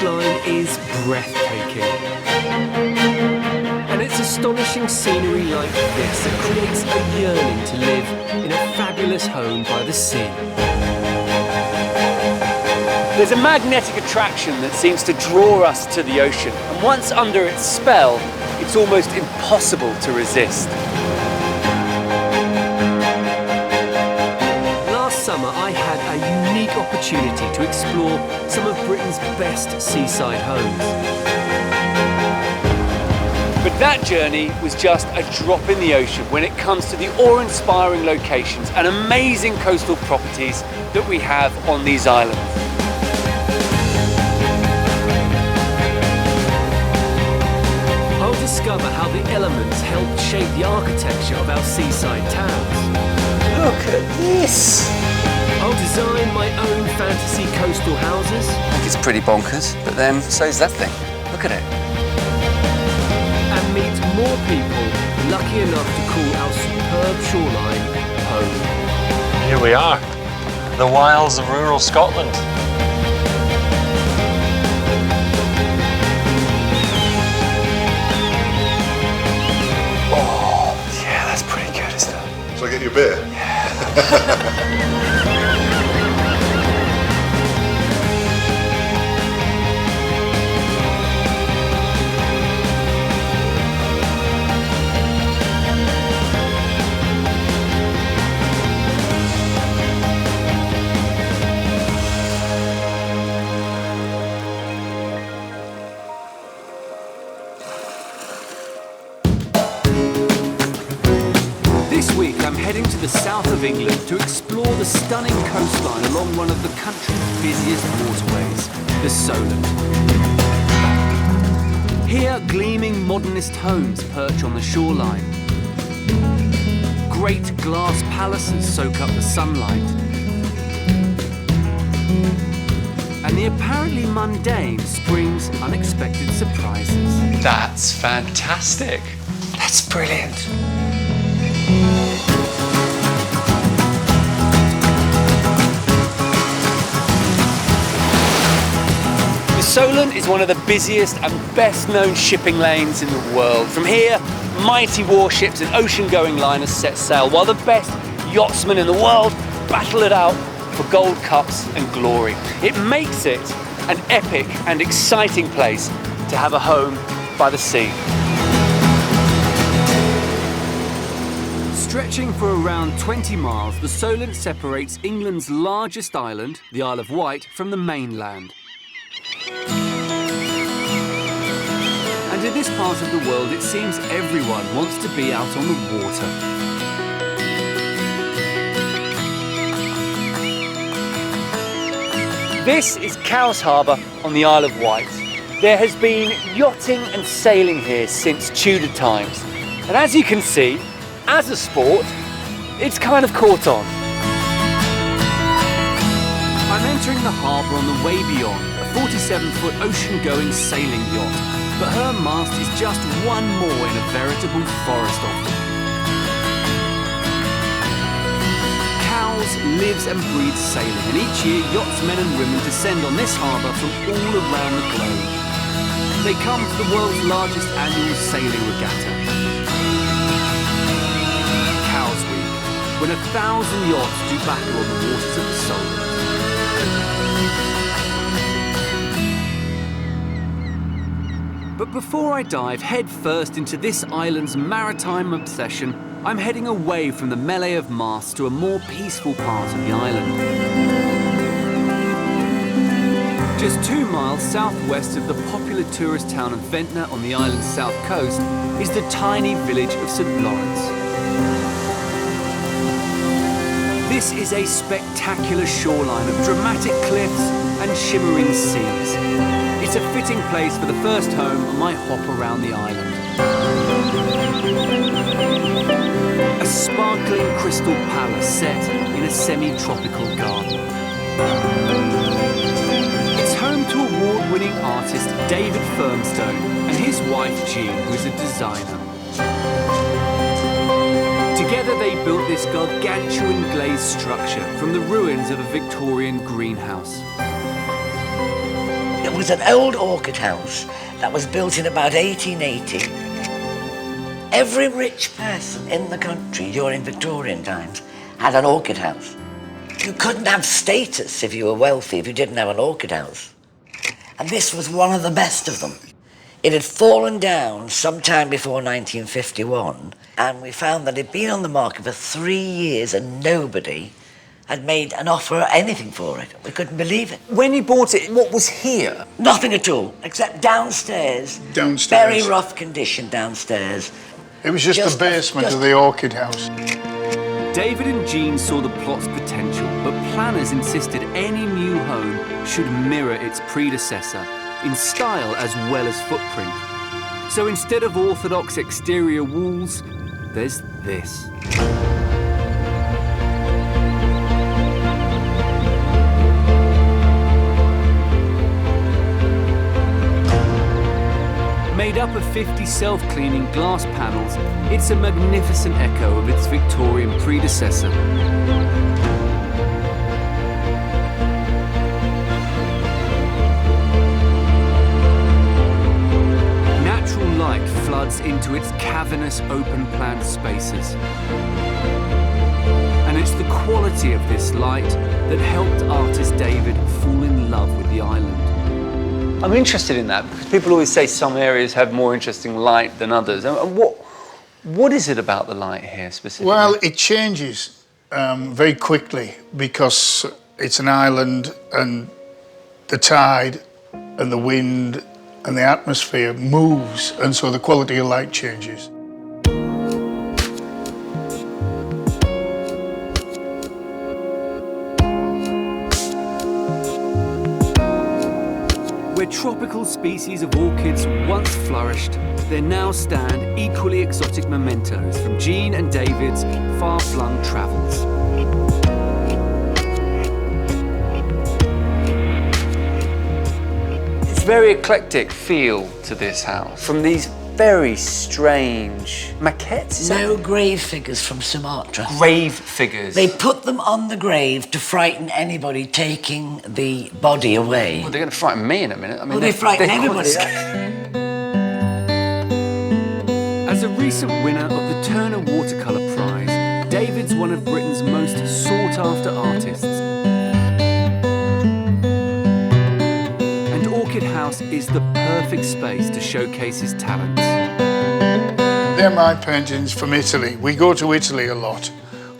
coastline is breathtaking. And it's astonishing scenery like this that creates a yearning to live in a fabulous home by the sea. There's a magnetic attraction that seems to draw us to the ocean, and once under its spell, it's almost impossible to resist. Last summer I had a unique opportunity to explore some of Britain's best seaside homes. But that journey was just a drop in the ocean when it comes to the awe-inspiring locations and amazing coastal properties that we have on these islands. I'll discover how the elements helped shape the architecture of our seaside towns. Look at this! I'll design my own fantasy coastal houses. I think it's pretty bonkers, but then so's that thing. Look at it. And meet more people lucky enough to call our superb shoreline home. Here we are, the wilds of rural Scotland. Oh, yeah, that's pretty good, isn't it? Shall I get you a beer? This week I'm heading to the south of England to explore the stunning coastline along one of the country's busiest waterways, the Solent. Here, gleaming modernist homes perch on the shoreline. Great glass palaces soak up the sunlight. And the apparently mundane springs unexpected surprises. That's fantastic. That's brilliant. The Solent is one of the busiest and best-known shipping lanes in the world. From here, mighty warships and ocean-going liners set sail, while the best yachtsmen in the world battle it out for gold cups and glory. It makes it an epic and exciting place to have a home by the sea. Stretching for around 20 miles, the Solent separates England's largest island, the Isle of Wight, from the mainland. And in this part of the world, it seems everyone wants to be out on the water. This is Cowes Harbour on the Isle of Wight. There has been yachting and sailing here since Tudor times. And as you can see, as a sport, it's kind of caught on. I'm entering the harbour on the Way Beyond, a 47-foot ocean-going sailing yacht, but her mast is just one more in a veritable forest of them. Cowes lives and breathes sailing, and each year yachtsmen and women descend on this harbour from all around the globe. They come to the world's largest annual sailing regatta, Cowes Week, when 1,000 yachts do battle on the waters of the Solent. But before I dive head first into this island's maritime obsession, I'm heading away from the melee of masts to a more peaceful part of the island. Just 2 miles southwest of the popular tourist town of Ventnor on the island's south coast is the tiny village of St. Lawrence. This is a spectacular shoreline of dramatic cliffs and shimmering seas. It's a fitting place for the first home on my hop around the island. A sparkling crystal palace set in a semi-tropical garden. It's home to award-winning artist David Firmstone and his wife Jean, who's a designer. Together they built this gargantuan glazed structure from the ruins of a Victorian greenhouse. was an old orchid house that was built in about 1880. Every rich person in the country during Victorian times had an orchid house. You couldn't have status if you were wealthy if you didn't have an orchid house. And this was one of the best of them. It had fallen down sometime before 1951, and we found that it had been on the market for 3 years and nobody had made an offer or anything for it. We couldn't believe it. When you bought it, what was here? Nothing at all, except downstairs. Downstairs. Very rough condition downstairs. It was just the basement of the orchid house. David and Jean saw the plot's potential, but planners insisted any new home should mirror its predecessor in style as well as footprint. So instead of orthodox exterior walls, there's this. Made up of 50 self-cleaning glass panels, it's a magnificent echo of its Victorian predecessor. Natural light floods into its cavernous open-plan spaces. And it's the quality of this light that helped artist David fall in love with the island. I'm interested in that because people always say some areas have more interesting light than others. And what is it about the light here specifically? Well, it changes very quickly because it's an island and the tide and the wind and the atmosphere moves, and so the quality of light changes. Where tropical species of orchids once flourished, there now stand equally exotic mementos from Jean and David's far-flung travels. It's a very eclectic feel to this house. From these very strange maquettes. No grave figures from Sumatra. Grave figures. They put them on the grave to frighten anybody taking the body away. Well, they're going to frighten me in a minute. I mean, Well, they frighten they're everybody. As a recent winner of the Turner Watercolour Prize, David's one of Britain's most sought-after artists. And Orchid House is the perfect space to showcase his talents. They're my paintings from Italy. We go to Italy a lot.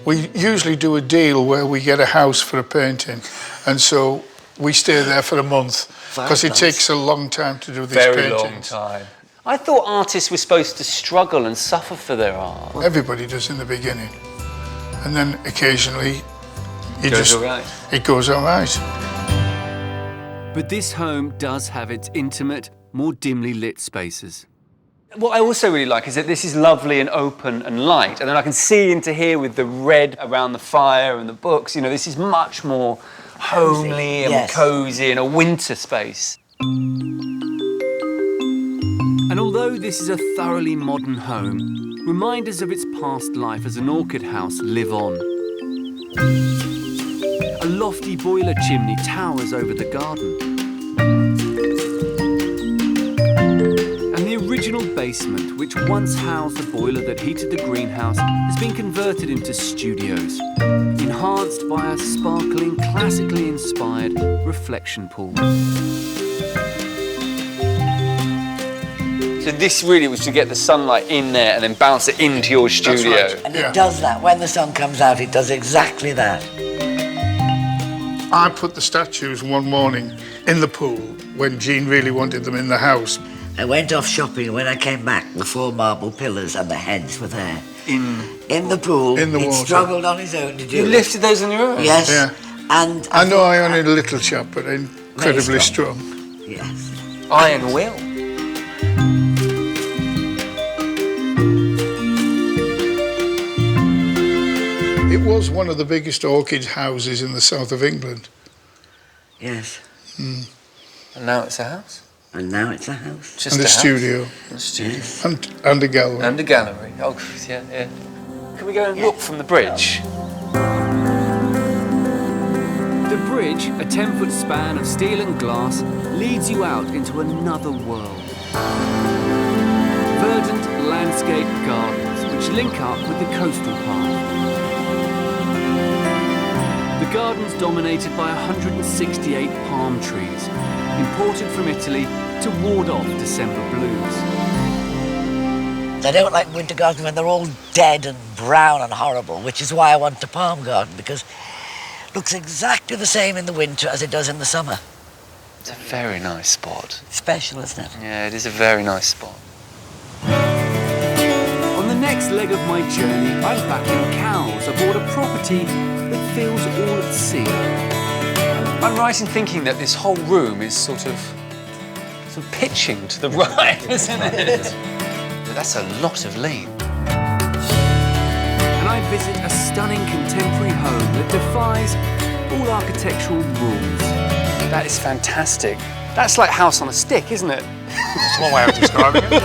We usually do a deal where we get a house for a painting, and so we stay there for a month because it takes a long time to do these very paintings. long time. I thought artists were supposed to struggle and suffer for their art. Everybody does in the beginning, and then occasionally It goes all right. It goes all right. But this home does have its intimate, more dimly lit spaces. What I also really like is that this is lovely and open and light, and then I can see into here with the red around the fire and the books. You know, this is much more homely and Yes. cosy and a winter space. And although this is a thoroughly modern home, reminders of its past life as an orchid house live on. A lofty boiler chimney towers over the garden. And the original basement, which once housed the boiler that heated the greenhouse, has been converted into studios, enhanced by a sparkling, classically inspired reflection pool. So this really was to get the sunlight in there and then bounce it into your studio. right. And Yeah. it does that. When the sun comes out, it does exactly that. I put the statues one morning in the pool when Jean really wanted them in the house. I went off shopping, and when I came back, the 4 marble pillars and the heads were there. In the pool. In the He water. struggled on his own to do You it. lifted those on your own? Yes. Yeah. And I know I only a little chap, but incredibly strong. strong. Yes. Iron will. It was one of the biggest orchid houses in the south of England. Yes. And now it's a house? And now it's a house. Just And a house? studio. A studio. And a gallery. And a gallery. Oh, yeah, yeah. Can we go and look from the bridge? The bridge, a 10-foot span of steel and glass, leads you out into another world. Verdant landscape gardens which link up with the coastal path. The garden's dominated by 168 palm trees, imported from Italy to ward off December blues. I don't like winter gardens when they're all dead and brown and horrible, which is why I want a palm garden, because it looks exactly the same in the winter as it does in the summer. It's a very nice spot. Special, isn't it? Yeah, it is a very nice spot. On the next leg of my journey, I'm back in Cowes, aboard a property that feels all at sea. I'm right in thinking that this whole room is sort of pitching to the right, isn't it? But that's a lot of lean. And I visit a stunning contemporary home that defies all architectural rules. That is fantastic. That's like House on a Stick, isn't it? That's one way of describing it.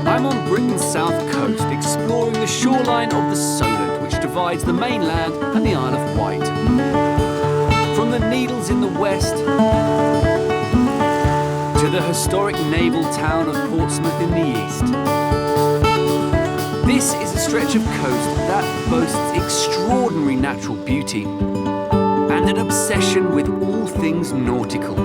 I'm on Britain's south coast, exploring the shoreline of the Solent, which divides the mainland and the Isle of Wight. From the Needles in the west to the historic naval town of Portsmouth in the east. This is a stretch of coast that boasts extraordinary natural beauty and an obsession with all things nautical.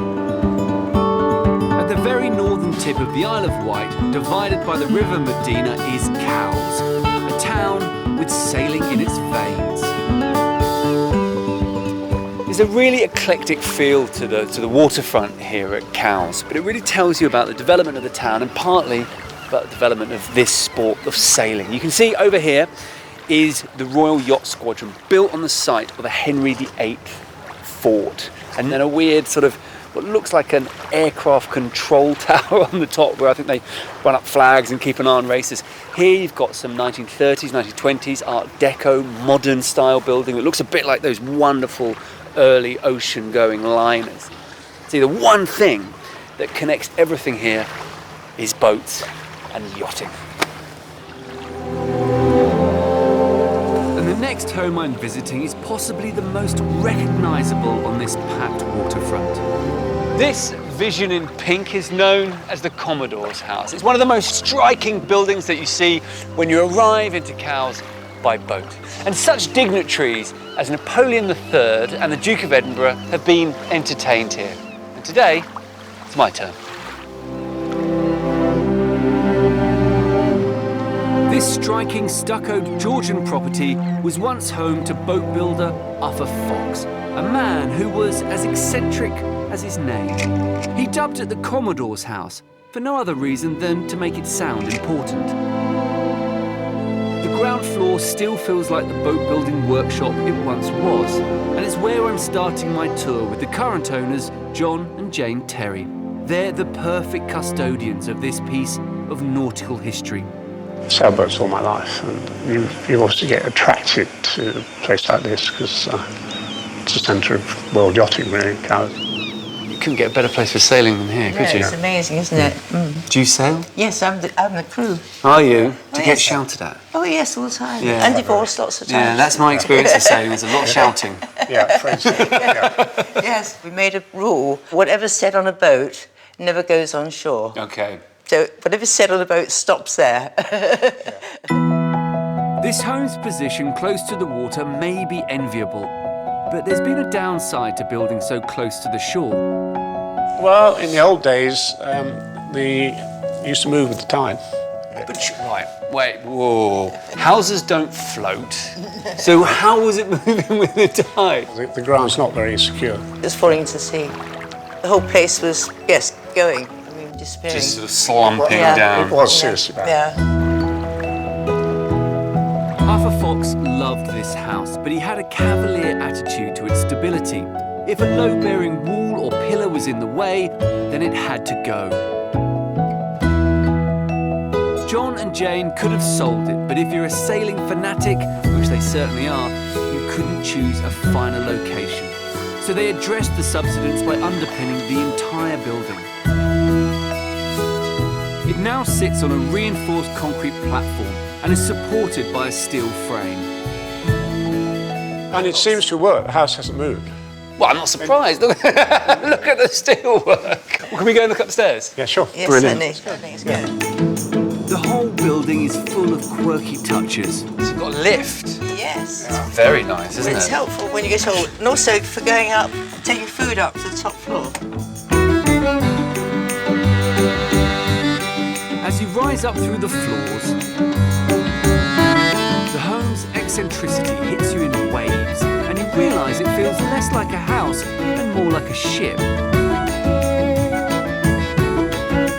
At the very northern tip of the Isle of Wight, divided by the River Medina, is Cowes, a town with sailing in its veins. There's a really eclectic feel to the waterfront here at Cowes, but it really tells you about the development of the town and partly about the development of this sport of sailing. You can see over here is the Royal Yacht Squadron, built on the site of a Henry VIII fort, and then a weird sort of what looks like an aircraft control tower on the top where I think they run up flags and keep an eye on races. Here you've got some 1930s, 1920s Art Deco, modern style building. It looks a bit like those wonderful early ocean-going liners. See, the one thing that connects everything here is boats and yachting. And the next home I'm visiting is possibly the most recognisable on this packed waterfront. This vision in pink is known as the Commodore's house. It's one of the most striking buildings that you see when you arrive into Cowes by boat. And such dignitaries as Napoleon III and the Duke of Edinburgh have been entertained here. And today, it's my turn. This striking stuccoed Georgian property was once home to boat builder Arthur Fox, a man who was as eccentric as his name. He dubbed it the Commodore's house for no other reason than to make it sound important. The ground floor still feels like the boat building workshop it once was, and it's where I'm starting my tour with the current owners, John and Jane Terry. They're the perfect custodians of this piece of nautical history. Sailboats all my life, and you obviously get attracted to a place like this because it's the centre of world yachting, really, Cowes. You couldn't get a better place for sailing than here, could you? It's amazing, isn't it? Mm. Do you sail? Yes, I'm the crew. Are you? Do you get yes. shouted at? Oh yes, all the time. Yeah. And divorced lots of times. Yeah, that's my experience of sailing. There's a lot of shouting. Yeah, French. Yeah. Yes, we made a rule. Whatever's said on a boat never goes on shore. Okay. So whatever's said on a boat stops there. This home's position close to the water may be enviable, but there's been a downside to building so close to the shore. Well, in the old days, they used to move with the tide. But right, wait, whoa. Houses don't float. So how was it moving with the tide? The ground's not very secure. It was falling into the sea. The whole place was, yes, going. I mean, disappearing. Just sort of slumping Yeah. down. It was seriously bad. Yeah. Arthur Fox loved this house, but he had a cavalier attitude to its stability. If a load-bearing wall or pillar was in the way, then it had to go. John and Jane could have sold it, but if you're a sailing fanatic, which they certainly are, you couldn't choose a finer location. So they addressed the subsidence by underpinning the entire building. It now sits on a reinforced concrete platform and is supported by a steel frame. And it seems to work. The house hasn't moved. Well, I'm not surprised. Look, look at the steelwork. Well, can we go and look upstairs? Yeah, sure. Yes, Brilliant. I think it's good. The whole building is full of quirky touches. It's got a lift. Yes. Very nice, isn't It's it? helpful when you get old, and also for going up, taking food up to the top floor. As you rise up through the floors, the home's eccentricity hits you in waves, and you realise it feels less like a house and more like a ship.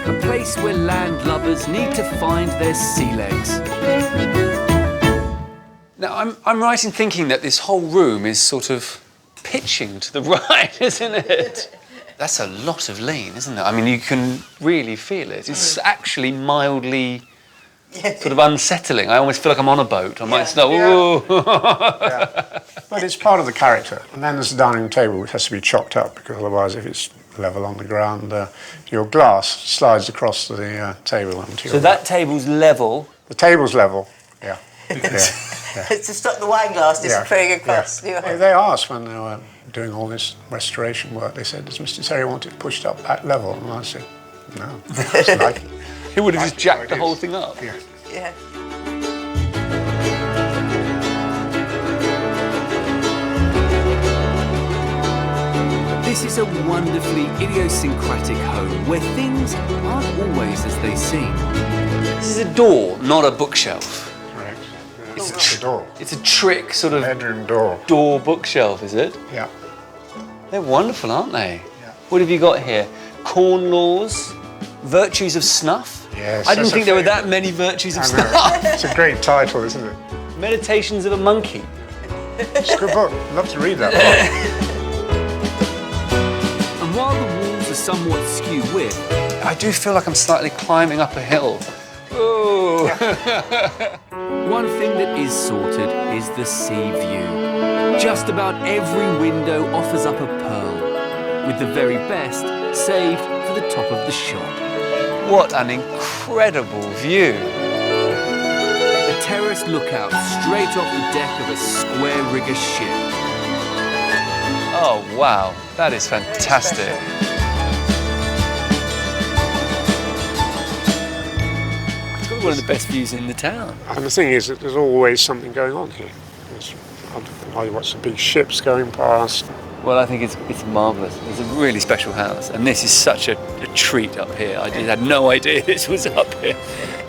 A place where landlubbers need to find their sea legs. Now, I'm right in thinking that this whole room is sort of pitching to the right, isn't it? That's a lot of lean, isn't it? I mean, you can really feel it. It's actually mildly sort of unsettling. I almost feel like I'm on a boat. I might start, ooh. But it's part of the character. And then there's the dining room table, which has to be chopped up, because otherwise, if it's level on the ground, your glass slides across the table onto your... So that table's level. The table's level, yeah. To stop the wine glass disappearing across. They asked when they were doing all this restoration work, they said, does Mr. Terry want it pushed up that level? And I said, no, it's like... He would have just jacked the whole thing up. Yeah. Yeah. This is a wonderfully idiosyncratic home where things aren't always as they seem. This is a door, not a bookshelf. Correct. It's It's a door. It's a trick sort of Bedroom door. door bookshelf, is it? Yeah. They're wonderful, aren't they? Yeah. What have you got here? Corn laws, virtues of snuff. Yes. I didn't that's a think there were favourite. that many virtues of I snuff. know. It's a great title, isn't it? Meditations of a monkey. It's a good book. I'd love to read that book. And while the walls are somewhat skew-width, I do feel like I'm slightly climbing up a hill. Oh. one thing that is sorted is the sea view. Just about every window offers up a pearl, with the very best saved for the top of the shop. What an incredible view. A terraced lookout straight off the deck of a square rigger ship. Oh, wow. That is fantastic. It's got one of the best views in the town. And the thing is that there's always something going on here. I watch the big ships going past. Well, I think it's marvellous. It's a really special house, and this is such a treat up here. I just had no idea this was up here.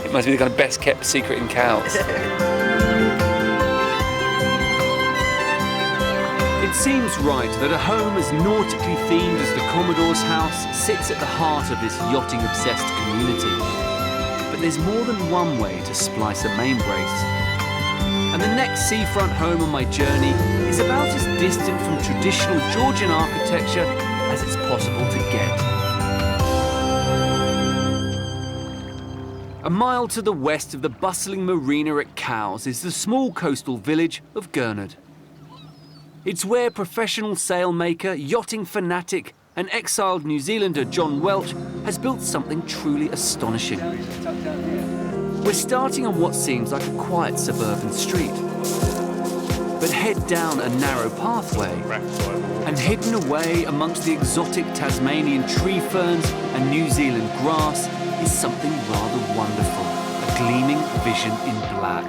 It must be the kind of best kept secret in Cowes. It seems right that a home as nautically themed as the Commodore's house sits at the heart of this yachting-obsessed community. But there's more than one way to splice a main brace. And the next seafront home on my journey is about as distant from traditional Georgian architecture as it's possible to get. A mile to the west of the bustling marina at Cowes is the small coastal village of Gurnard. It's where professional sailmaker, yachting fanatic, and exiled New Zealander John Welch has built something truly astonishing. We're starting on what seems like a quiet suburban street. But head down a narrow pathway, and hidden away amongst the exotic Tasmanian tree ferns and New Zealand grass is something rather wonderful, a gleaming vision in black.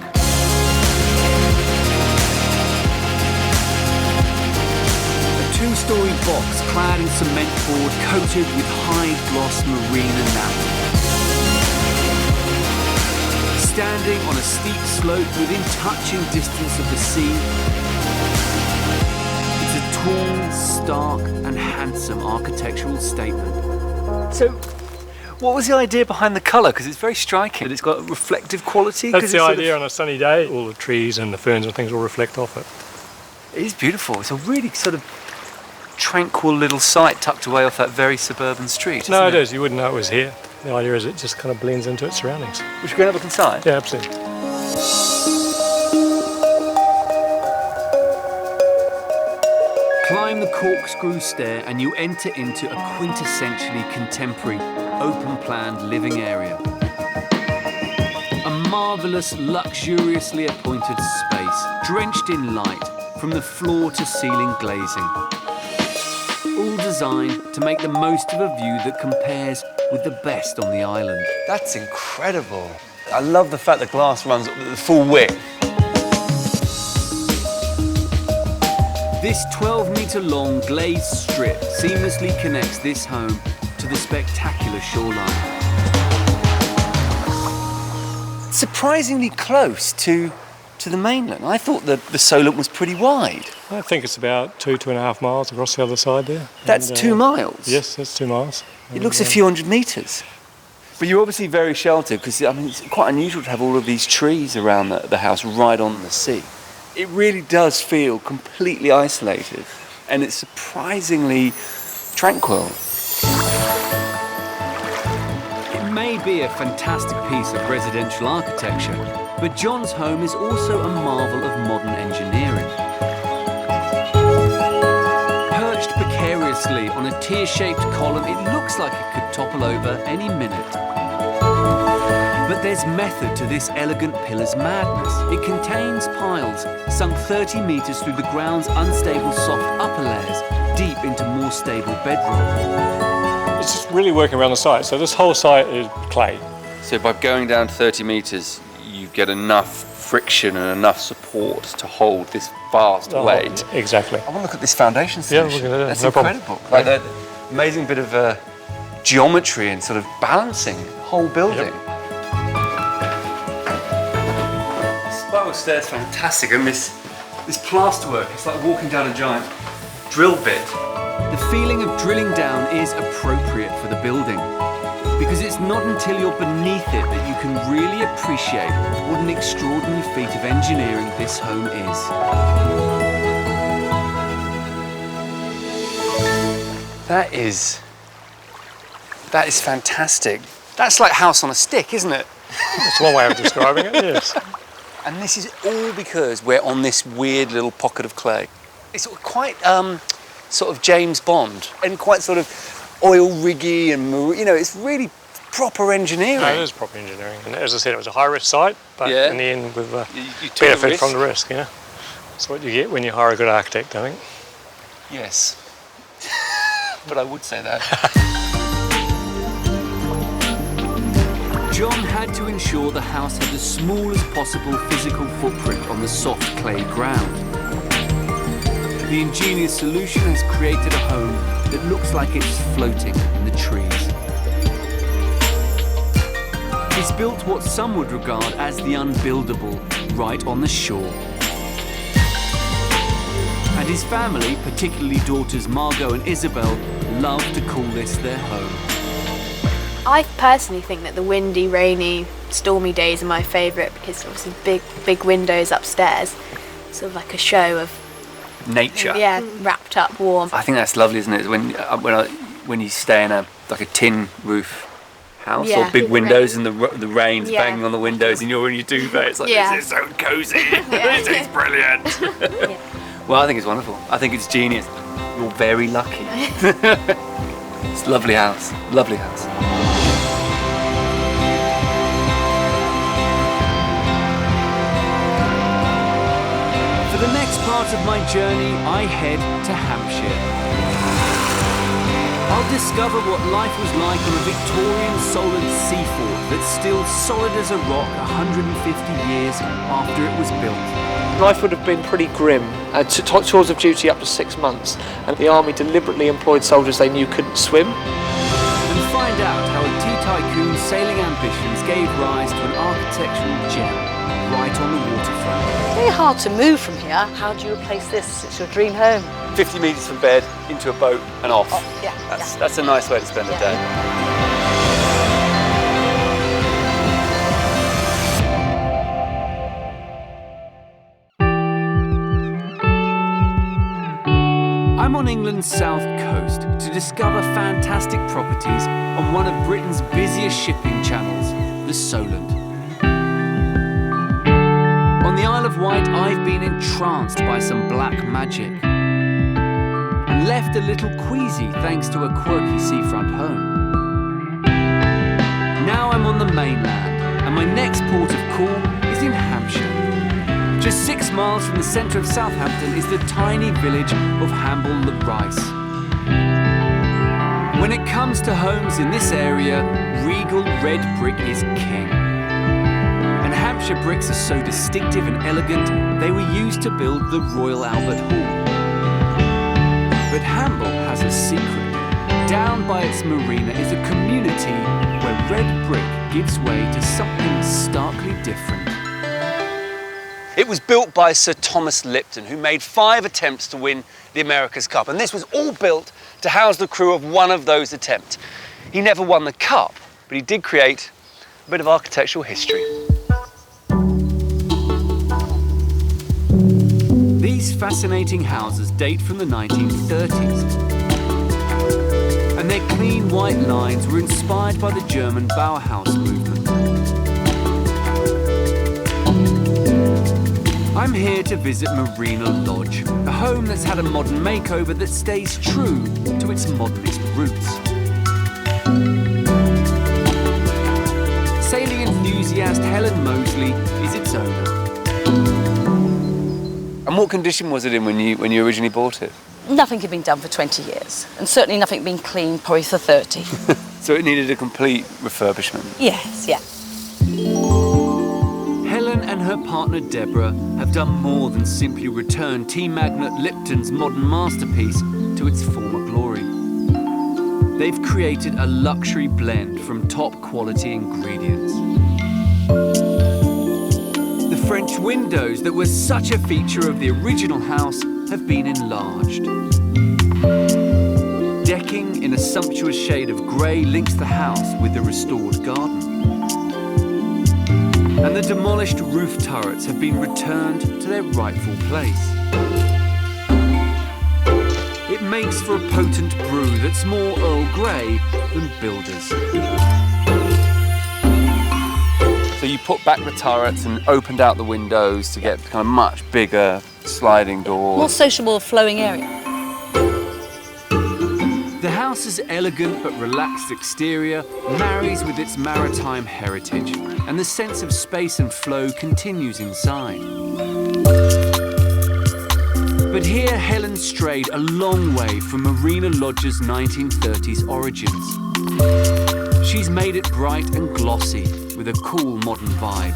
A two-storey box clad in cement board coated with high-gloss marine enamel. Standing on a steep slope within touching distance of the sea, it's a tall, stark and handsome architectural statement. So, what was the idea behind the colour? Because it's very striking. It's got a reflective quality. That's the idea on a sunny day. All the trees and the ferns and things will reflect off it. It is beautiful. It's a really sort of tranquil little site tucked away off that very suburban street. No, isn't it is. You wouldn't know it was here. The idea is it just kind of blends into its surroundings. We should go and have a look inside. Yeah, absolutely. Climb the corkscrew stair and you enter into a quintessentially contemporary, open-planned living area. marvellous, luxuriously appointed space, drenched in light from the floor to ceiling glazing. All designed to make the most of a view that compares with the best on the island. That's incredible. I love the fact the glass runs at the full width. This 12-metre-long glazed strip seamlessly connects this home to the spectacular shoreline. Surprisingly close to the mainland. I thought that the Solent was pretty wide. I think it's about 2.5 miles across the other side there. That's And, 2 miles? Yes, that's 2 miles. It looks a few hundred metres. But you're obviously very sheltered because, I mean, it's quite unusual to have all of these trees around the house right on the sea. It really does feel completely isolated and it's surprisingly tranquil. It may be a fantastic piece of residential architecture, but John's home is also a marvel of modern engineering. Perched precariously on a tear-shaped column, it looks like it could topple over any minute. But there's method to this elegant pillar's madness. It contains piles sunk 30 metres through the ground's unstable soft upper layers, deep into more stable bedrock. It's just really working around the site. So this whole site is clay. So by going down 30 metres, you get enough friction and enough support to hold this vast weight. Exactly. I want to look at this foundation Yeah, solution. look at that. That's No incredible. problem. Like that amazing bit of geometry and sort of balancing the whole building. Yep. Spiral stairs, fantastic, and this plasterwork, it's like walking down a giant drill bit. The feeling of drilling down is appropriate for the building, because it's not until you're beneath it that you can really appreciate what an extraordinary feat of engineering this home is. That is fantastic. That's like house on a stick, isn't it? That's one way of describing it, yes. And this is all because we're on this weird little pocket of clay. It's quite sort of James Bond and quite sort of oil riggy and, you know, it's really proper engineering. No, it is proper engineering. And as I said, it was a high-risk site, but Yeah. in the end, we've You took a benefited risk. from the risk, you know. That's what you get when you hire a good architect, I think. Yes. But I would say that. John had to ensure the house had the smallest possible physical footprint on the soft clay ground. The ingenious solution has created a home that looks like it's floating in the trees. He's built what some would regard as the unbuildable right on the shore. And his family, particularly daughters Margot and Isabel, love to call this their home. I personally think that the windy, rainy, stormy days are my favourite because obviously big windows upstairs, sort of like a show of Nature. yeah, wrapped up warm. I think that's lovely, isn't it? When you stay in a tin roof house Yeah. or big windows and the rain's Yeah. banging on the windows and you're in your duvet. It's like, Yeah. this is so cosy. This is brilliant. Well, I think it's wonderful. I think it's genius. You're very lucky. It's a lovely house. Lovely house. For the next part of my journey, I head to Hampshire. I'll discover what life was like on a Victorian Solent sea fort that's still solid as a rock 150 years after it was built. Life would have been pretty grim. Tours of duty up to 6 months, and the army deliberately employed soldiers they knew couldn't swim. And find out how a tea tycoon's sailing ambitions gave rise to an architectural gem right on the waterfront. Very hard to move from here. How do you replace this? It's your dream home. 50 metres from bed, into a boat and off. Oh, yeah, That's a nice way to spend a day. I'm on England's south coast to discover fantastic properties on one of Britain's busiest shipping channels, the Solent. On the Isle of Wight, I've been entranced by some black magic and left a little queasy thanks to a quirky seafront home. Now I'm on the mainland, and and my next port of call is in Hampshire. Just 6 miles from the centre of Southampton is the tiny village of Hamble-le-Rice. When it comes to homes in this area, regal red brick is king. And Hampshire bricks are so distinctive and elegant, they were used to build the Royal Albert Hall. But Hamble has a secret. Down by its marina is a community where red brick gives way to something starkly different. It was built by Sir Thomas Lipton, who made 5 attempts to win the America's Cup, and this was all built to house the crew of one of those attempts. He never won the Cup, but he did create a bit of architectural history. These fascinating houses date from the 1930s, and their clean white lines were inspired by the German Bauhaus movement. I'm here to visit Marina Lodge, a home that's had a modern makeover that stays true to its modernist roots. Sailing enthusiast Helen Mosley is its owner. And what condition was it in when you originally bought it? Nothing had been done for 20 years, and certainly nothing been cleaned probably for 30. So it needed a complete refurbishment? Yes, yeah. Helen and her partner Deborah have done more than simply return tea magnate Lipton's modern masterpiece to its former glory. They've created a luxury blend from top quality ingredients. The French windows that were such a feature of the original house have been enlarged. Decking in a sumptuous shade of grey links the house with the restored garden. And the demolished roof turrets have been returned to their rightful place. It makes for a potent brew that's more Earl Grey than builders. So you put back the turrets and opened out the windows to get kind of much bigger sliding doors. More sociable, flowing area. The house's elegant but relaxed exterior marries with its maritime heritage, and the sense of space and flow continues inside. But here Helen strayed a long way from Marina Lodge's 1930s origins. She's made it bright and glossy with a cool modern vibe.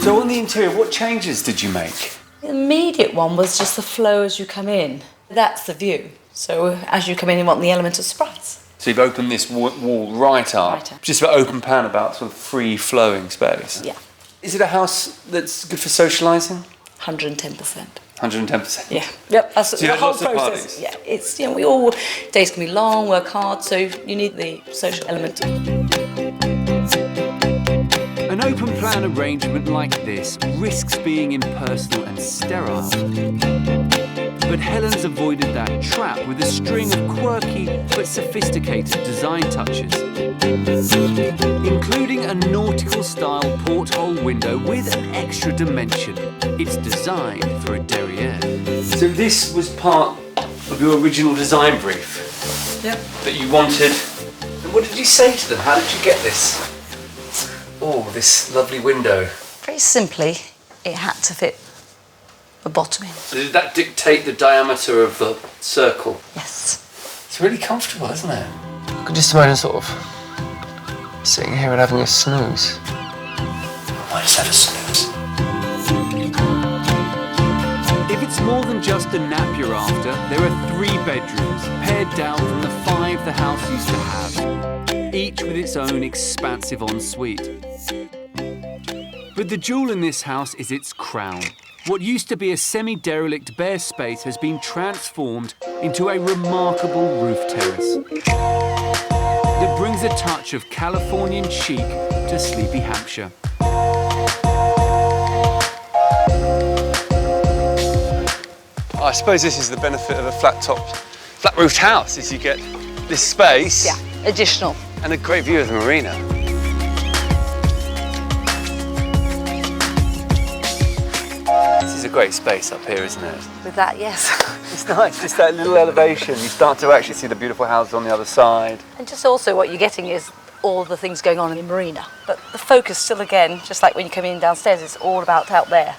So on the interior, what changes did you make? The immediate one was just the flow as you come in. That's the view. So as you come in, you want the element of surprise. So you've opened this wall right up. Right up. Just about open plan, about sort of free-flowing space. Yeah. Is it a house that's good for socialising? 110%. 110%? Yeah. Yep. That's So you the had whole lots of process. parties? Yeah. It's, you know, we all, days can be long, work hard, so you need the social element. An open plan arrangement like this risks being impersonal and sterile. But Helen's avoided that trap with a string of quirky but sophisticated design touches, including a nautical-style porthole window with an extra dimension. It's designed for a derriere. So this was part of your original design brief? Yep. That you wanted. And what did you say to them? How did you get this? Oh, this lovely window. Very simply, it had to fit the bottom in. So did that dictate the diameter of the circle? Yes. It's really comfortable, isn't it? I could just imagine sort of sitting here and having a snooze. I might just have a snooze. If it's more than just a nap you're after, there are 3 bedrooms, pared down from the 5 the house used to have, each with its own expansive ensuite. But the jewel in this house is its crown. What used to be a semi-derelict bare space has been transformed into a remarkable roof terrace that brings a touch of Californian chic to sleepy Hampshire. I suppose this is the benefit of a flat-roofed house, is you get this space. Yeah, additional. And a great view of the marina. This is a great space up here, isn't it? With that, yes. It's nice, just that little elevation. You start to actually see the beautiful houses on the other side. And just also what you're getting is all the things going on in Marina. But the focus still, again, just like when you come in downstairs, it's all about out there.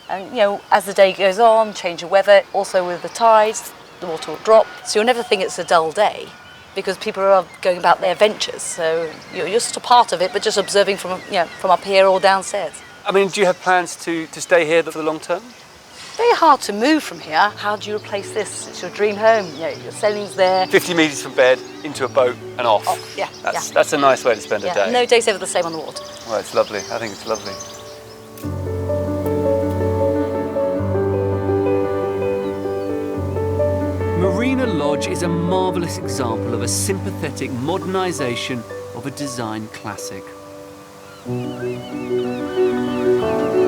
And, you know, as the day goes on, change of weather, also with the tides, the water will drop. So you'll never think it's a dull day because people are going about their ventures. So you're just a part of it, but just observing from, you know, from up here or downstairs. I mean, do you have plans to stay here for the long term? Very hard to move from here. How do you replace this? It's your dream home. You know, your sailing's there. 50 metres from bed, into a boat and off. Yeah, That's a nice way to spend a day. No day's ever the same on the water. Well, it's lovely. I think it's lovely. Marina Lodge is a marvellous example of a sympathetic modernisation of a design classic.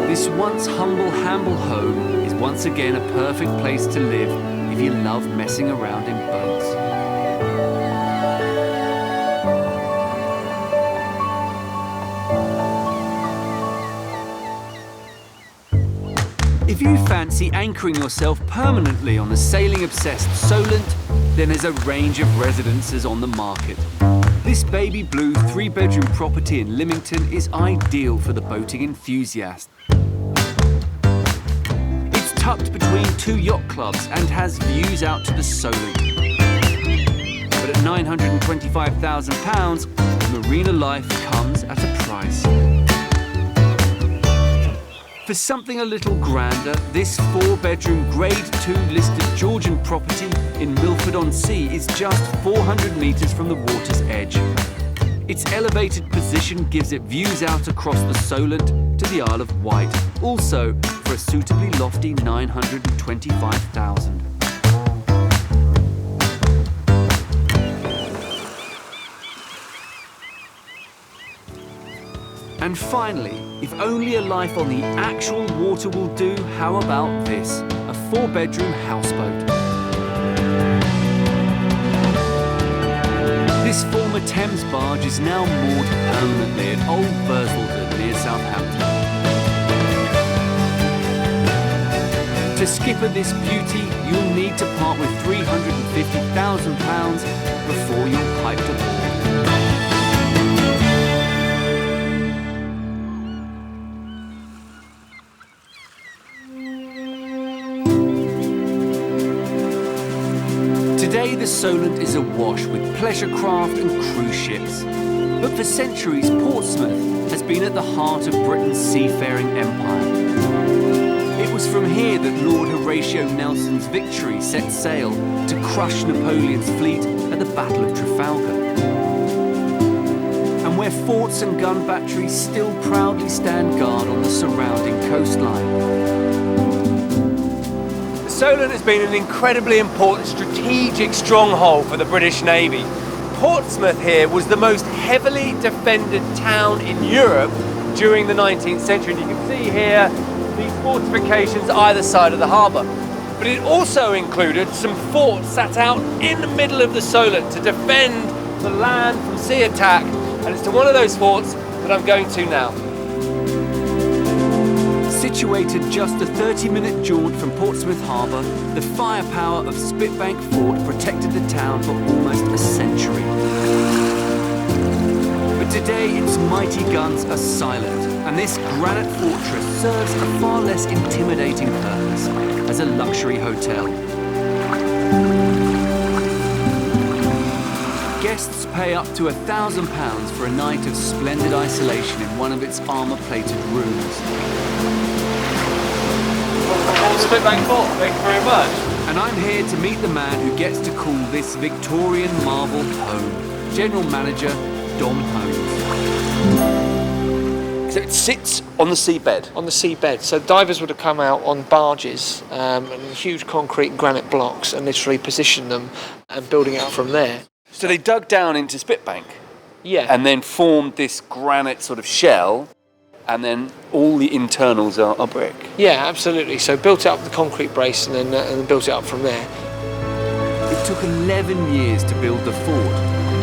This once humble home is once again a perfect place to live if you love messing around in boats. If you fancy anchoring yourself permanently on the sailing-obsessed Solent, then there's a range of residences on the market. This baby blue 3-bedroom property in Lymington is ideal for the boating enthusiast. It's tucked between 2 yacht clubs and has views out to the Solent. But at £925,000, marina life comes at a price. For something a little grander, this 4-bedroom Grade 2 listed Georgian property in Milford-on-Sea is just 400 metres from the water's edge. Its elevated position gives it views out across the Solent to the Isle of Wight, also for a suitably lofty £925,000. And finally, if only a life on the actual water will do, how about this? A 4-bedroom houseboat. This former Thames barge is now moored permanently at Old Bursleden near Southampton. To skipper this beauty, you'll need to part with £350,000 before you're piped aboard. Today the Solent is awash with pleasure craft and cruise ships. But for centuries, Portsmouth has been at the heart of Britain's seafaring empire. It was from here that Lord Horatio Nelson's Victory set sail to crush Napoleon's fleet at the Battle of Trafalgar. And where forts and gun batteries still proudly stand guard on the surrounding coastline. Solent has been an incredibly important strategic stronghold for the British Navy. Portsmouth here was the most heavily defended town in Europe during the 19th century. And you can see here these fortifications either side of the harbour. But it also included some forts sat out in the middle of the Solent to defend the land from sea attack. And it's to one of those forts that I'm going to now. Situated just a 30-minute jaunt from Portsmouth Harbour, the firepower of Spitbank Fort protected the town for almost a century. But today its mighty guns are silent, and this granite fortress serves a far less intimidating purpose as a luxury hotel. Guests pay up to £1,000 for a night of splendid isolation in one of its armour-plated rooms. Spitbank Fort, thank you very much. And I'm here to meet the man who gets to call this Victorian marvel home, General Manager Dom Holmes. So it sits on the seabed? On the seabed. So divers would have come out on barges and huge concrete and granite blocks and literally positioned them and building it up from there. So they dug down into Spitbank? Yeah. And then formed this granite sort of shell, and then all the internals are brick? Yeah, absolutely. So built up the concrete brace and then built it up from there. It took 11 years to build the fort.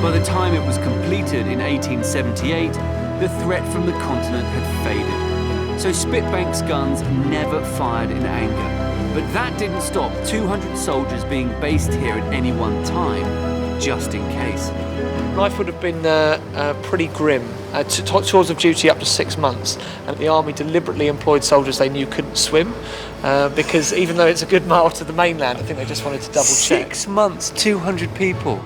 By the time it was completed in 1878, the threat from the continent had faded. So Spitbank's guns never fired in anger. But that didn't stop 200 soldiers being based here at any one time. just in case. Life would have been pretty grim. Tours of duty up to 6 months, and the army deliberately employed soldiers they knew couldn't swim, because even though it's a good mile to the mainland, I think they just wanted to double check. 6 months, 200 people.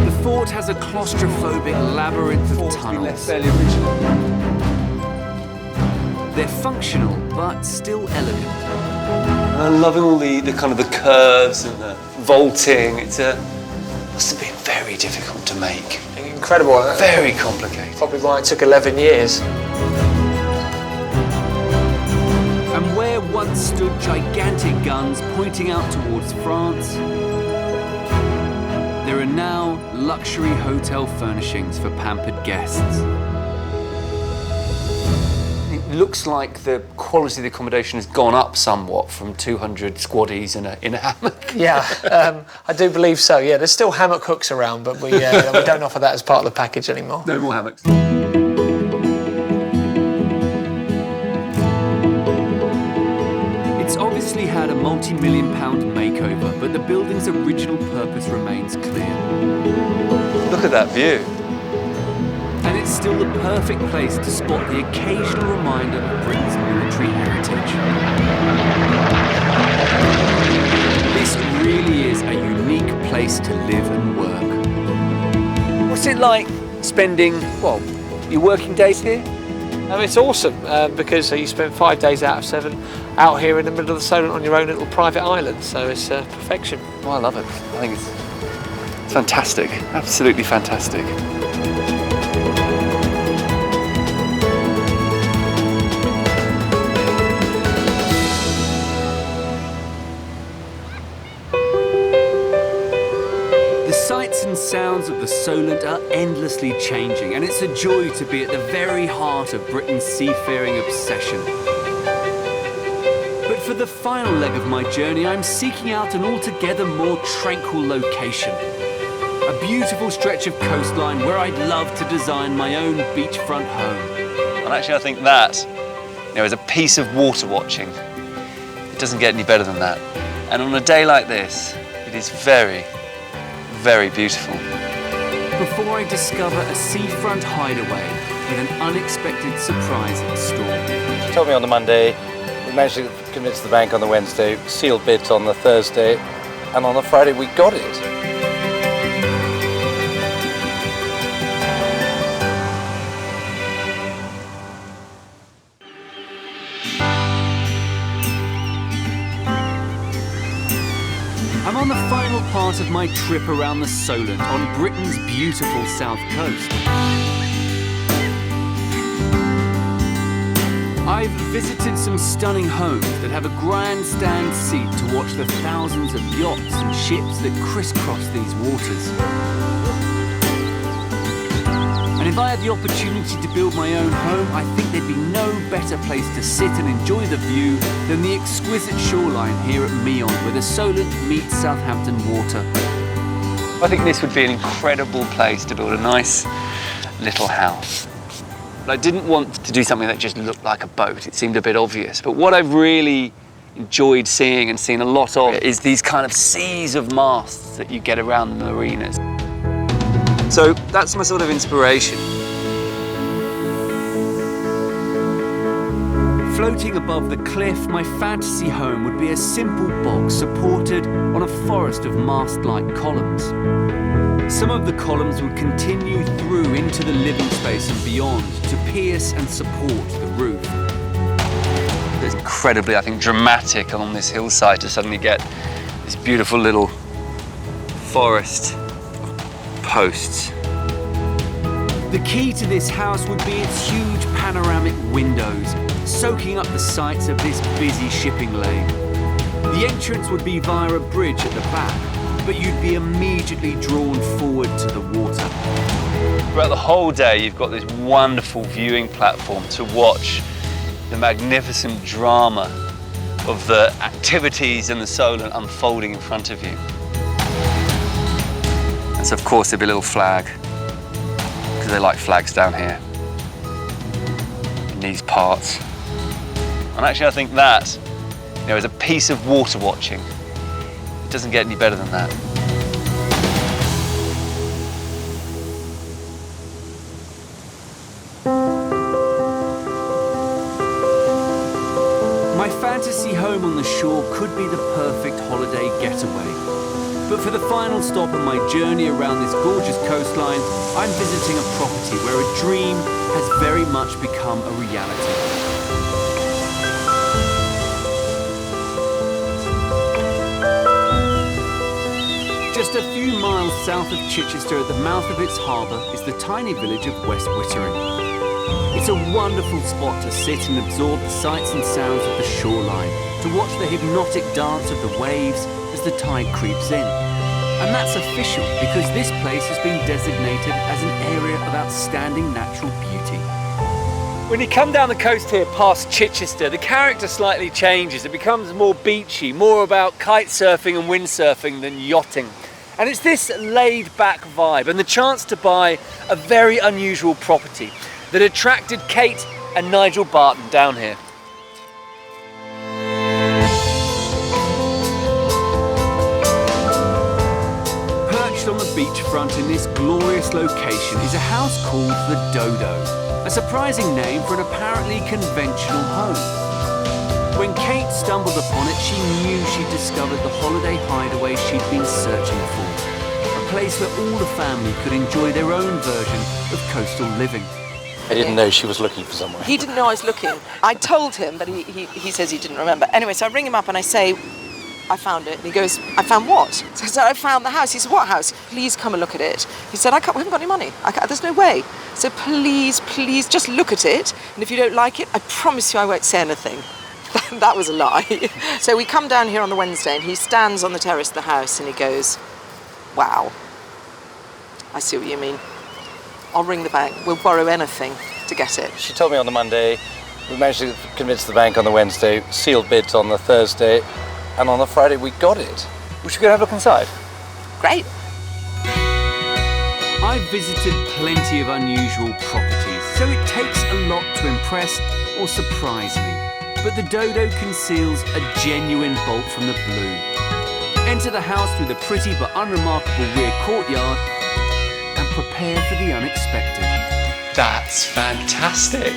The fort has a claustrophobic labyrinth of tunnels. Fairly original. They're functional, but still elegant. And I'm loving all the kind of the curves and the vaulting. Must have been very difficult to make. Incredible. Very complicated. Probably why it took 11 years. And where once stood gigantic guns pointing out towards France, there are now luxury hotel furnishings for pampered guests. It looks like the quality of the accommodation has gone up somewhat from 200 squaddies in a hammock. Yeah, I do believe so. Yeah, there's still hammock hooks around, but we don't offer that as part of the package anymore. No more hammocks. It's obviously had a multi-million-pound makeover, but the building's original purpose remains clear. Look at that view. And it's still the perfect place to spot the occasional reminder of Britain's military heritage. This really is a unique place to live and work. What's it like spending, well, your working days here? It's awesome because you spend 5 days out of 7 out here in the middle of the Solent on your own little private island, so it's perfection. Oh, I love it. I think it's fantastic, absolutely fantastic. The sights and sounds of the Solent are endlessly changing, and it's a joy to be at the very heart of Britain's seafaring obsession. But for the final leg of my journey, I'm seeking out an altogether more tranquil location. A beautiful stretch of coastline where I'd love to design my own beachfront home. And actually I think that, is a piece of water watching. It doesn't get any better than that. And on a day like this, it is very, very beautiful. Before I discover a seafront hideaway with an unexpected surprise in store. She told me on the Monday, we managed to convince the bank on the Wednesday, sealed bids on the Thursday, and on the Friday we got it. I'm on the final part of my trip around the Solent on Britain's beautiful south coast. I've visited some stunning homes that have a grandstand seat to watch the thousands of yachts and ships that crisscross these waters. And if I had the opportunity to build my own home, I think there'd be no better place to sit and enjoy the view than the exquisite shoreline here at Meon, where the Solent meets Southampton water. I think this would be an incredible place to build a nice little house. But I didn't want to do something that just looked like a boat. It seemed a bit obvious. But what I've really enjoyed seeing and seen a lot of is these kind of seas of masts that you get around the marinas. So that's my sort of inspiration. Floating above the cliff, my fantasy home would be a simple box supported on a forest of mast-like columns. Some of the columns would continue through into the living space and beyond to pierce and support the roof. It's incredibly, I think, dramatic on this hillside to suddenly get this beautiful little forest posts. The key to this house would be its huge panoramic windows, soaking up the sights of this busy shipping lane. The entrance would be via a bridge at the back, but you'd be immediately drawn forward to the water. Throughout the whole day, you've got this wonderful viewing platform to watch the magnificent drama of the activities in the Solent unfolding in front of you. And so, of course, there'd be a little flag, because they like flags down here, in these parts. And actually, I think that, is a piece of water watching. It doesn't get any better than that. My fantasy home on the shore could be the perfect holiday getaway. But for the final stop on my journey around this gorgeous coastline, I'm visiting a property where a dream has very much become a reality. Just a few miles south of Chichester at the mouth of its harbour is the tiny village of West Wittering. It's a wonderful spot to sit and absorb the sights and sounds of the shoreline, to watch the hypnotic dance of the waves as the tide creeps in. And that's official because this place has been designated as an area of outstanding natural beauty. When you come down the coast here past Chichester, the character slightly changes. It becomes more beachy, more about kite surfing and windsurfing than yachting. And it's this laid-back vibe and the chance to buy a very unusual property that attracted Kate and Nigel Barton down here. Perched on the beachfront in this glorious location is a house called the Dodo, a surprising name for an apparently conventional home. When Kate stumbled upon it, she knew she'd discovered the holiday hideaway she'd been searching for, a place where all the family could enjoy their own version of coastal living. I didn't know she was looking for somewhere. He didn't know I was looking. I told him, but he says he didn't remember. Anyway, so I ring him up and I say, I found it. And he goes, I found what? So I said, I found the house. He said, what house? Please come and look at it. He said, we haven't got any money. There's no way. So please, just look at it. And if you don't like it, I promise you I won't say anything. That was a lie. So we come down here on the Wednesday and he stands on the terrace of the house and he goes, wow, I see what you mean. I'll ring the bank. We'll borrow anything to get it. She told me on the Monday, we managed to convince the bank on the Wednesday, sealed bids on the Thursday, and on the Friday we got it. We should go have a look inside. Great. I've visited plenty of unusual properties, so it takes a lot to impress or surprise me. But the Dodo conceals a genuine bolt from the blue. Enter the house through the pretty but unremarkable rear courtyard and prepare for the unexpected. That's fantastic.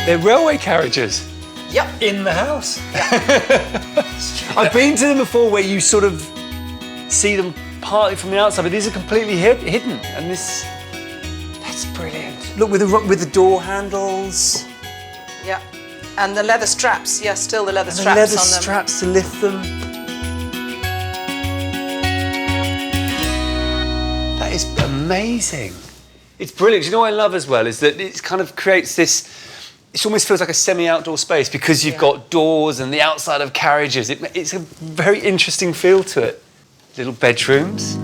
They're railway carriages. Yep. In the house. Yep. I've been to them before where you sort of see them partly from the outside, but these are completely hidden. And that's brilliant. Look, with the door handles. Yeah. And the leather straps. Yeah, still the leather And straps the leather on them. straps to lift them. That is amazing. It's brilliant. You know what I love as well is that it kind of creates this, it almost feels like a semi-outdoor space because you've got doors and the outside of carriages. It's a very interesting feel to it. Little bedrooms.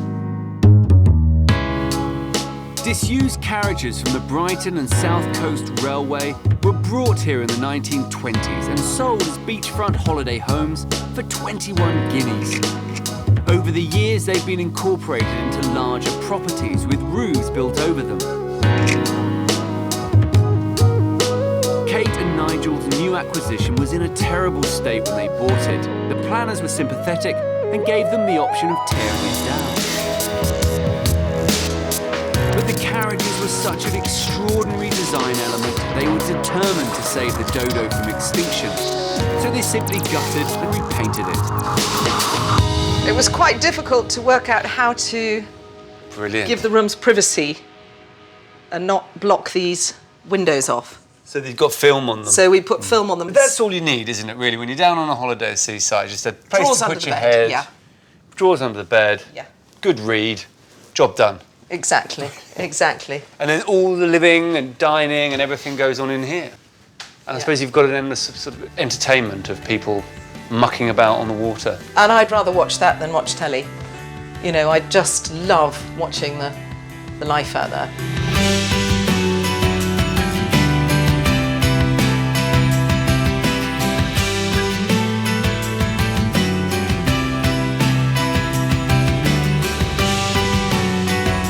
Disused carriages from the Brighton and South Coast Railway were brought here in the 1920s and sold as beachfront holiday homes for 21 guineas. Over the years, they've been incorporated into larger properties with roofs built over them. Kate and Nigel's new acquisition was in a terrible state when they bought it. The planners were sympathetic and gave them the option of tearing it down. But the carriages were such an extraordinary design element, they were determined to save the Dodo from extinction. So they simply gutted and repainted it. It was quite difficult to work out how to give the rooms privacy and not block these windows off. So they've got film on them. So we put film on them. But that's all you need, isn't it, really? When you're down on a holiday at seaside, just a place Drawers to under put the your bed, head. yeah. Drawers under the bed. Yeah. Good read. Job done. Exactly, exactly. And then all the living and dining and everything goes on in here. And I suppose you've got an endless sort of entertainment of people mucking about on the water. And I'd rather watch that than watch telly. You know, I just love watching the life out there.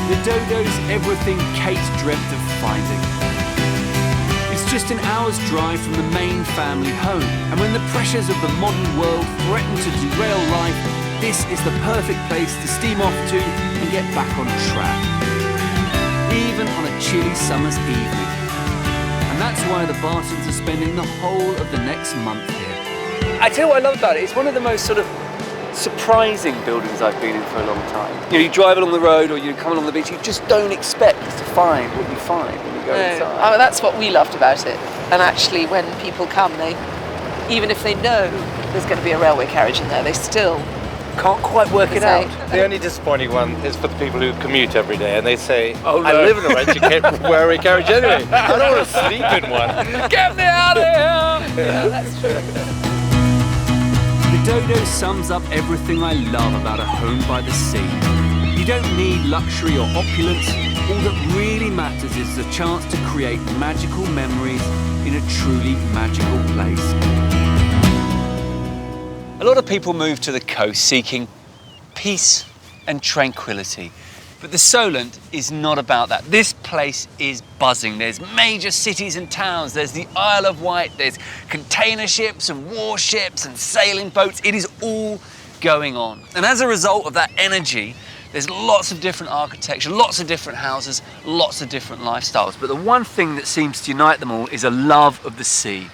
The Dodo's everything Kate dreamt of finding. It's just an hour's drive from the main family home, and when the pressures of the modern world threaten to derail life, this is the perfect place to steam off to and get back on track. Even on a chilly summer's evening. And that's why the Bartons are spending the whole of the next month here. I tell you what I love about it, it's one of the most sort of surprising buildings I've been in for a long time. You know, you drive along the road or you come along the beach, you just don't expect to find what you find when you go inside. Oh, that's what we loved about it. And actually, when people come, they, even if they know there's going to be a railway carriage in there, they still can't quite work it out. The only disappointing one is for the people who commute every day and they say, oh, no. I live in a railway carriage anyway. I don't want to sleep in one. Get me out of here! Yeah, that's true. The Dodo sums up everything I love about a home by the sea. You don't need luxury or opulence. All that really matters is the chance to create magical memories in a truly magical place. A lot of people move to the coast seeking peace and tranquility. But the Solent is not about that. This place is buzzing. There's major cities and towns. There's the Isle of Wight. There's container ships and warships and sailing boats. It is all going on. And as a result of that energy, there's lots of different architecture, lots of different houses, lots of different lifestyles. But the one thing that seems to unite them all is a love of the sea.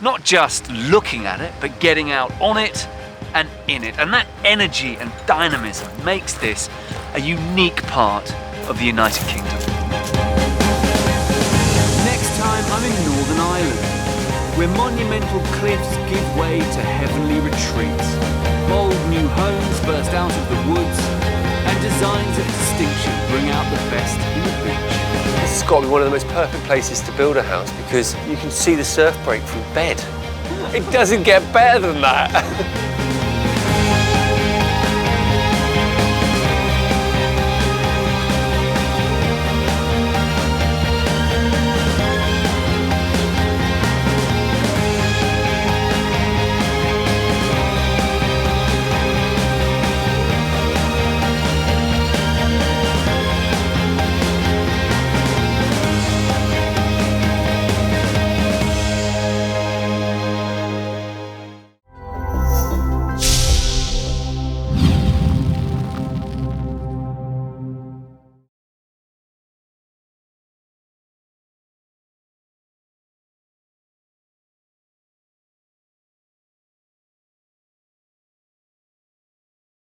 Not just looking at it, but getting out on it and in it. And that energy and dynamism makes this a unique part of the United Kingdom. Next time I'm in Northern Ireland, where monumental cliffs give way to heavenly retreats, bold new homes burst out of the woods, and designs of distinction bring out the best in the beach. This has got to be one of the most perfect places to build a house because you can see the surf break from bed. It doesn't get better than that.